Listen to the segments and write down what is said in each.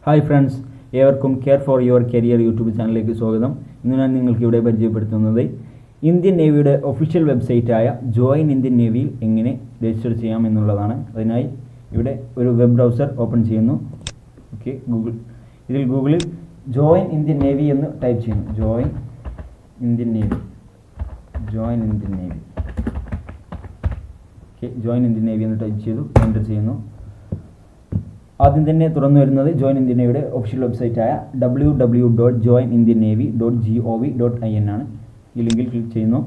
Hi friends, ഏവർക്കും care for your career YouTube ചാനലിലേക്ക് സ്വാഗതം. ഇന്ന് ഞാൻ നിങ്ങൾക്ക് ഇവിടെ പരിചയപ്പെടുത്തുന്നത് ഇന്ത്യൻ നേവിയുടെ ഒഫീഷ്യൽ വെബ്സൈറ്റായ ജോയിൻ ഇന്ത്യൻ നേവിയിൽ എങ്ങനെ രജിസ്റ്റർ ചെയ്യാം എന്നുള്ളതാണ്. അതിനായി ഇവിടെ ഒരു വെബ് ബ്രൗസർ ഓപ്പൺ ചെയ്യുന്നു. ഓക്കെ, ഗൂഗിളിൽ ജോയിൻ ഇന്ത്യൻ നേവി എന്ന് ടൈപ്പ് ചെയ്യുന്നു. Join Indian navy. Okay, join Indian navy എന്ന് ടൈപ്പ് ചെയ്തു എൻ്റർ ചെയ്യുന്നു. ആദ്യം തന്നെ തുറന്നു വരുന്നത് ജോയിൻ ഇന്ത്യൻ നേവിയുടെ ഒഫീഷ്യൽ വെബ്സൈറ്റായ www.joinindiannavy.gov.in ആണ്. ഈ ലിങ്കിൽ ക്ലിക്ക് ചെയ്യുന്നു.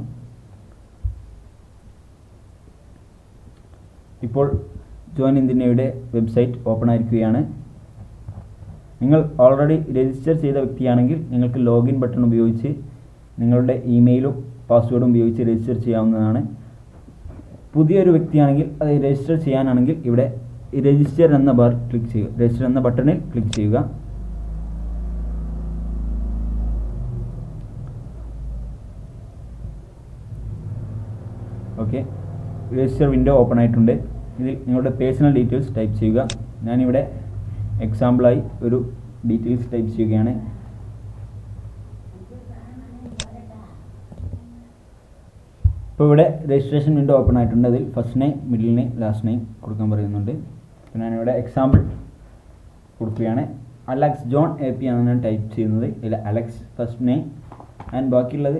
ഇപ്പോൾ ജോയിൻ ഇന്ത്യൻ നേവിയുടെ വെബ്സൈറ്റ് ഓപ്പൺ ആയിരിക്കുകയാണ്. നിങ്ങൾ ഓൾറെഡി രജിസ്റ്റർ ചെയ്ത വ്യക്തിയാണെങ്കിൽ നിങ്ങൾക്ക് ലോഗിൻ ബട്ടൺ ഉപയോഗിച്ച് നിങ്ങളുടെ ഇമെയിലും പാസ്വേഡും ഉപയോഗിച്ച് രജിസ്റ്റർ ചെയ്യാവുന്നതാണ്. പുതിയൊരു വ്യക്തിയാണെങ്കിൽ അത് രജിസ്റ്റർ ചെയ്യാനാണെങ്കിൽ ഇവിടെ രജിസ്റ്റർ എന്ന ക്ലിക്ക് ചെയ്യുക. രജിസ്റ്റർ എന്ന ബട്ടണിൽ ക്ലിക്ക് ചെയ്യുക. ഓക്കെ, രജിസ്റ്റർ വിൻഡോ ഓപ്പൺ ആയിട്ടുണ്ട്. ഇതിൽ നിങ്ങളുടെ പേഴ്സണൽ ഡീറ്റെയിൽസ് ടൈപ്പ് ചെയ്യുക. ഞാനിവിടെ എക്സാമ്പിളായി ഒരു ഡീറ്റെയിൽസ് ടൈപ്പ് ചെയ്യുകയാണ്. ഇപ്പോൾ ഇവിടെ രജിസ്ട്രേഷൻ വിൻഡോ ഓപ്പൺ ആയിട്ടുണ്ട്. അതിൽ first name, middle name, last name കൊടുക്കാൻ പറയുന്നുണ്ട്. ഞാനിവിടെ എക്സാമ്പിൾ കൊടുക്കുകയാണ്. അലക്സ് ജോൺ AP ആണ് ഞാൻ ടൈപ്പ് ചെയ്യുന്നത്. ഇതിൽ അലക്സ് ഫസ്റ്റ് നെയിം ആൻഡ് ബാക്കിയുള്ളത്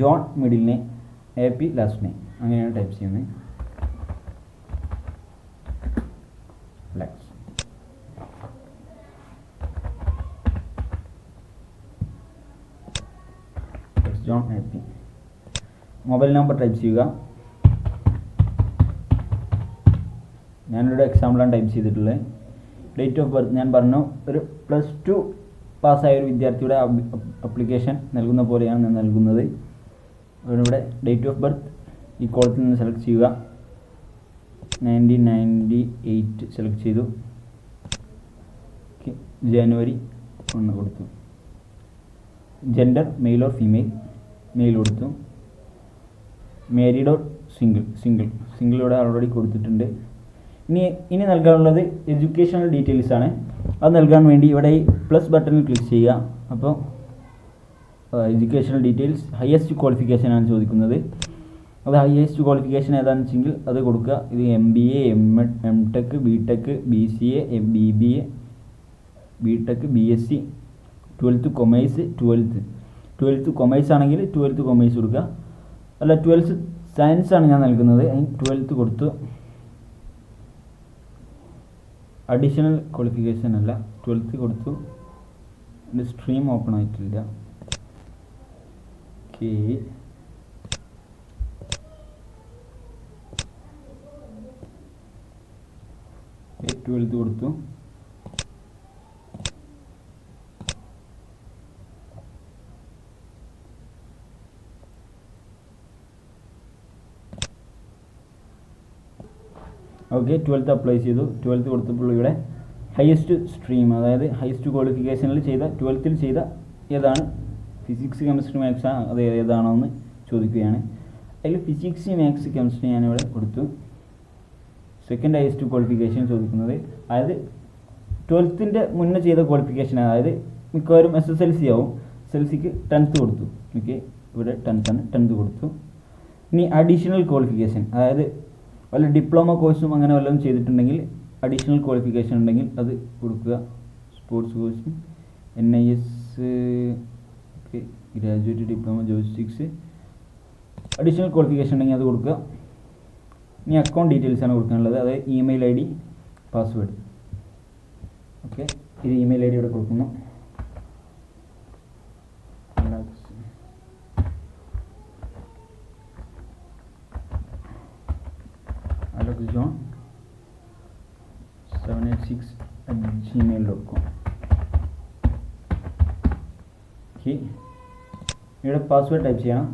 John middle name, AP last name, അങ്ങനെയാണ് ടൈപ്പ് ചെയ്യുന്നത്. Alex. John AP. Mobile number type ചെയ്യുക. ഞാനിവിടെ എക്സാമ്പിളാണ് ടൈപ്പ് ചെയ്തിട്ടുള്ളത്. ഡേറ്റ് ഓഫ് ബർത്ത് ഞാൻ പറഞ്ഞു, ഒരു +2 പാസ്സായ ഒരു വിദ്യാർത്ഥിയുടെ അപ്ലിക്കേഷൻ നൽകുന്ന പോലെയാണ് ഞാൻ നൽകുന്നത്. ഇവിടെ ഡേറ്റ് ഓഫ് ബർത്ത് ഈ കോളത്തിൽ നിന്ന് സെലക്ട് ചെയ്യുക. 1998 സെലക്ട് ചെയ്തു. ജനുവരി 1 കൊടുത്തു. Gender male or female, male കൊടുത്തു. മാരീഡ് ഓർ സിംഗിൾ ഇവിടെ ഓൾറെഡി കൊടുത്തിട്ടുണ്ട്. ഇനി നൽകാനുള്ളത് എഡ്യൂക്കേഷണൽ ഡീറ്റെയിൽസ് ആണ്. അത് നൽകാൻ വേണ്ടി ഇവിടെ ഈ പ്ലസ് ബട്ടണിൽ ക്ലിക്ക് ചെയ്യുക. അപ്പോൾ എഡ്യൂക്കേഷണൽ ഡീറ്റെയിൽസ് ഹയസ്റ്റ് ക്വാളിഫിക്കേഷൻ ആണ് ചോദിക്കുന്നത്. അത് ഹയസ്റ്റ് ക്വാളിഫിക്കേഷൻ ഏതാണെന്ന് വെച്ചെങ്കിൽ അത് കൊടുക്കുക. ഇത് MBA, M.Ed, M.Tech, B.Tech, BCA, BBA, B.Tech, BSc, 12th commerce, 12th commerce ആണെങ്കിൽ 12th കൊമേഴ്സ് കൊടുക്കുക. അല്ല, 12th സയൻസ് ആണ് ഞാൻ നൽകുന്നത്. 12th കൊടുത്തു. അഡീഷണൽ ക്വാളിഫിക്കേഷൻ അല്ല, 12th കൊടുത്തു. എൻ്റെ സ്ട്രീം ഓപ്പൺ ആയിട്ടില്ല. ഓക്കെ, 12th കൊടുത്തു. ഓക്കെ, 12th അപ്ലൈ ചെയ്തു. 12th കൊടുത്തപ്പോൾ ഇവിടെ ഹയസ്റ്റ് സ്ട്രീം, അതായത് ഹയസ്റ്റ് ക്വാളിഫിക്കേഷനിൽ ചെയ്ത 12th ചെയ്ത ഏതാണ്, ഫിസിക്സ്, കെമിസ്ട്രി, മാത്സ് അത് ഏതാണോ എന്ന് ചോദിക്കുകയാണ്. അതിൽ ഫിസിക്സ്, മാത്സ്, കെമിസ്ട്രി ഞാനിവിടെ കൊടുത്തു. സെക്കൻഡ് ഹയസ്റ്റ് ക്വാളിഫിക്കേഷൻ ചോദിക്കുന്നത്, അതായത് 12th മുന്നേ ചെയ്ത ക്വാളിഫിക്കേഷൻ, അതായത് മിക്കവാറും SSLC ആവും. SSLCക്ക് 10th കൊടുത്തു. ഓക്കെ, ഇവിടെ 10th ആണ്, 10th കൊടുത്തു. ഇനി അഡീഷണൽ ക്വാളിഫിക്കേഷൻ, അതായത് വല്ല ഡിപ്ലോമ കോഴ്സും അങ്ങനെ വല്ലതും ചെയ്തിട്ടുണ്ടെങ്കിൽ അഡീഷണൽ ക്വാളിഫിക്കേഷൻ ഉണ്ടെങ്കിൽ അത് കൊടുക്കുക. സ്പോർട്സ് കോഴ്സും NIS, ഗ്രാജുവേറ്റ് ഡിപ്ലോമ, ജോയിസ്റ്റിക്സ്, അഡീഷണൽ ക്വാളിഫിക്കേഷൻ ഉണ്ടെങ്കിൽ അത് കൊടുക്കുക. ഇനി അക്കൗണ്ട് ഡീറ്റെയിൽസ് ആണ് കൊടുക്കാനുള്ളത്, അതായത് ഇമെയിൽ ID, പാസ്വേഡ്. ഓക്കെ, ഇത് ഇമെയിൽ ID ഇവിടെ കൊടുക്കുന്നു. John 786@gmail.com. ഓക്കെ, ഇവിടെ പാസ്വേഡ് ടൈപ്പ് ചെയ്യണം.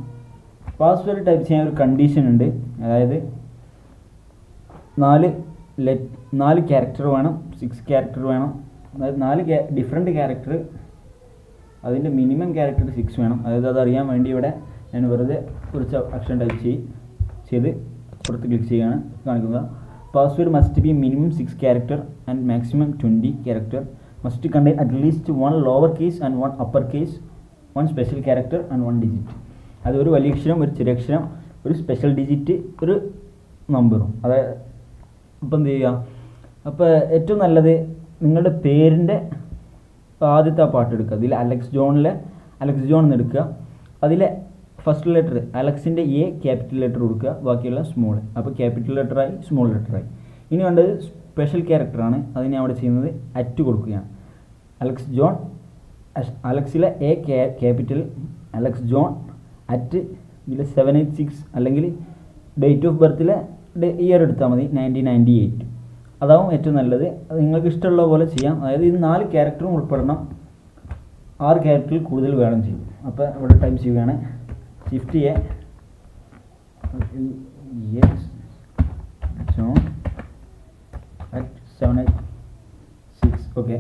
പാസ്വേഡ് ടൈപ്പ് ചെയ്യാൻ ഒരു കണ്ടീഷൻ ഉണ്ട്. അതായത് 4 ക്യാരക്ടർ വേണം, 6 ക്യാരക്ടർ വേണം. അതായത് 4 ഡിഫറെൻറ്റ് ക്യാരക്ടർ, അതിൻ്റെ മിനിമം ക്യാരക്ടർ 6 വേണം. അതായത് അതറിയാൻ വേണ്ടി ഇവിടെ ഞാൻ വെറുതെ കുറച്ച് അക്ഷരം ടൈപ്പ് ചെയ്ത് പുറത്ത് ക്ലിക്ക് ചെയ്യുകയാണ് കാണിക്കുന്നത്. Password must be minimum 6 character and maximum 20 character. must contain at least one lower case and one upper case, one special character and one digit. അത് ഒരു വലിയ അക്ഷരം, ഒരു ചെറിയ അക്ഷരം, ഒരു സ്പെഷ്യൽ ഡിജിറ്റ്, ഒരു നമ്പറും. അതായത് ഇപ്പം എന്ത് ചെയ്യുക, അപ്പോൾ ഏറ്റവും നല്ലത് നിങ്ങളുടെ പേരിൻ്റെ ആദ്യത്തെ ആ പാട്ട് എടുക്കുക. അതിൽ അലക്സ് ജോൺ എന്ന് എടുക്കുക. അതിലെ ഫസ്റ്റ് ലെറ്റർ അലക്സിൻ്റെ എ ക്യാപിറ്റൽ ലെറ്റർ കൊടുക്കുക, ബാക്കിയുള്ള സ്മോൾ. അപ്പോൾ ക്യാപിറ്റൽ ലെറ്ററായി, സ്മോൾ ലെറ്ററായി. ഇനി വേണ്ടത് സ്പെഷ്യൽ ക്യാരക്ടറാണ്. അതിനെ അവിടെ ചെയ്യുന്നത് അറ്റ് കൊടുക്കുകയാണ്. അലക്സ് ജോൺ, അലക്സിലെ A capital, Alex John at ഇതിൽ 786 അല്ലെങ്കിൽ ഡേറ്റ് ഓഫ് ബർത്തിലെ ഇയർ എടുത്താൽ മതി, 1998. അതാവും ഏറ്റവും നല്ലത്. അത് നിങ്ങൾക്ക് ഇഷ്ടമുള്ള പോലെ ചെയ്യാം. അതായത് ഇത് 4 ക്യാരക്ടറും ഉൾപ്പെടണം, 6 ക്യാരക്ടറിൽ കൂടുതൽ വേണം ചെയ്യും. അപ്പോൾ ഇവിടെ ടൈപ്പ് ചെയ്യുകയാണ് shift A John at 786. Okay,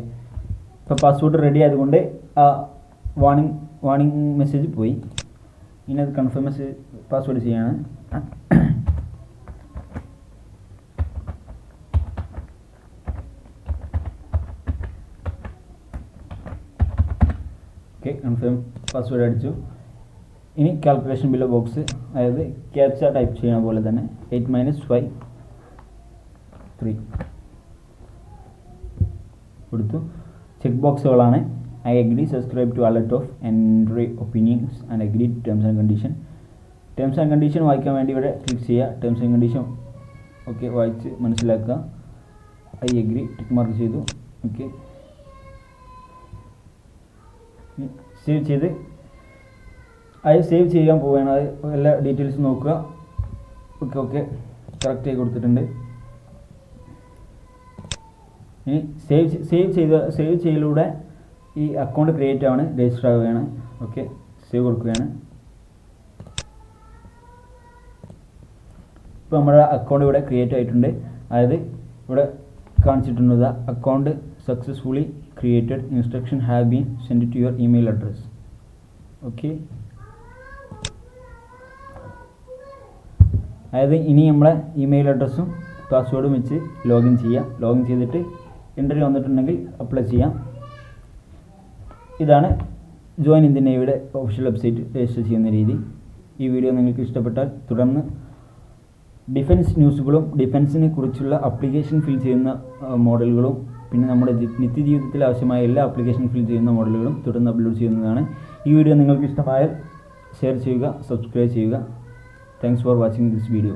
ഇപ്പോൾ പാസ്വേഡ് റെഡി ആയതുകൊണ്ട് ആ വാണിംഗ് മെസ്സേജ് പോയി. ഇനി അത് കൺഫേം മെസ്സേജ് പാസ്വേഡ് ചെയ്യാണ്. ഓക്കെ, കൺഫേം പാസ്വേഡ് അടിച്ചു. ഇനി കാൽക്കുലേഷൻ ബിലോ ബോക്സ്, അതായത് ക്യാപ്ച ടൈപ്പ് ചെയ്യണ പോലെ തന്നെ 8 - 5 3 കൊടുത്തു. ചെക്ക് ബോക്സുകളാണ്. I agree, subscribe to alert off, entry opinions and agree terms and condition. Terms and condition വായിക്കാൻ വേണ്ടി ഇവിടെ ക്ലിക്ക് ചെയ്യുക. ടേംസ് ആൻഡ് കണ്ടീഷൻ ഓക്കെ വായിച്ച് മനസ്സിലാക്കുക. ഐ അഗ്രി ടിക്ക് മാർക്ക് ചെയ്തു. ഓക്കെ, സേവ് ചെയ്ത് സേവ് ചെയ്യാൻ പോവുകയാണ്. അത് എല്ലാ ഡീറ്റെയിൽസും നോക്കുക. ഓക്കെ കറക്റ്റായി കൊടുത്തിട്ടുണ്ട്. ഇനി സേവ് ചെയ്യലൂടെ ഈ അക്കൗണ്ട് ക്രിയേറ്റ് ആണ്, രജിസ്റ്റർ ആവുകയാണ്. ഓക്കെ, സേവ് കൊടുക്കുകയാണ്. ഇപ്പോൾ നമ്മുടെ അക്കൗണ്ട് ഇവിടെ ക്രിയേറ്റ് ആയിട്ടുണ്ട്. അതായത് ഇവിടെ കാണിച്ചിട്ടുണ്ട് account successfully created, instruction have been sent to your email address. Okay, അതായത് ഇനി നമ്മളെ ഇമെയിൽ അഡ്രസ്സും പാസ്വേഡും വെച്ച് ലോഗിൻ ചെയ്യാം. ലോഗിൻ ചെയ്തിട്ട് ഇൻ്റർവ്യൂ വന്നിട്ടുണ്ടെങ്കിൽ അപ്ലൈ ചെയ്യാം. ഇതാണ് ജോയിൻ ഇന്ത്യൻ നേവിയുടെ ഒഫീഷ്യൽ വെബ്സൈറ്റ് രജിസ്റ്റർ ചെയ്യുന്ന രീതി. ഈ വീഡിയോ നിങ്ങൾക്ക് ഇഷ്ടപ്പെട്ടാൽ തുടർന്ന് ഡിഫൻസ് ന്യൂസുകളും ഡിഫൻസിനെ കുറിച്ചുള്ള അപ്ലിക്കേഷൻ ഫിൽ ചെയ്യുന്ന മോഡലുകളും പിന്നെ നമ്മുടെ നിത്യജീവിതത്തിൽ ആവശ്യമായ എല്ലാ ആപ്ലിക്കേഷൻ ഫിൽ ചെയ്യുന്ന മോഡലുകളും തുടർന്ന് അപ്ലോഡ് ചെയ്യുന്നതാണ്. ഈ വീഡിയോ നിങ്ങൾക്ക് ഇഷ്ടമായാൽ ഷെയർ ചെയ്യുക, സബ്സ്ക്രൈബ് ചെയ്യുക. Thanks for watching this video.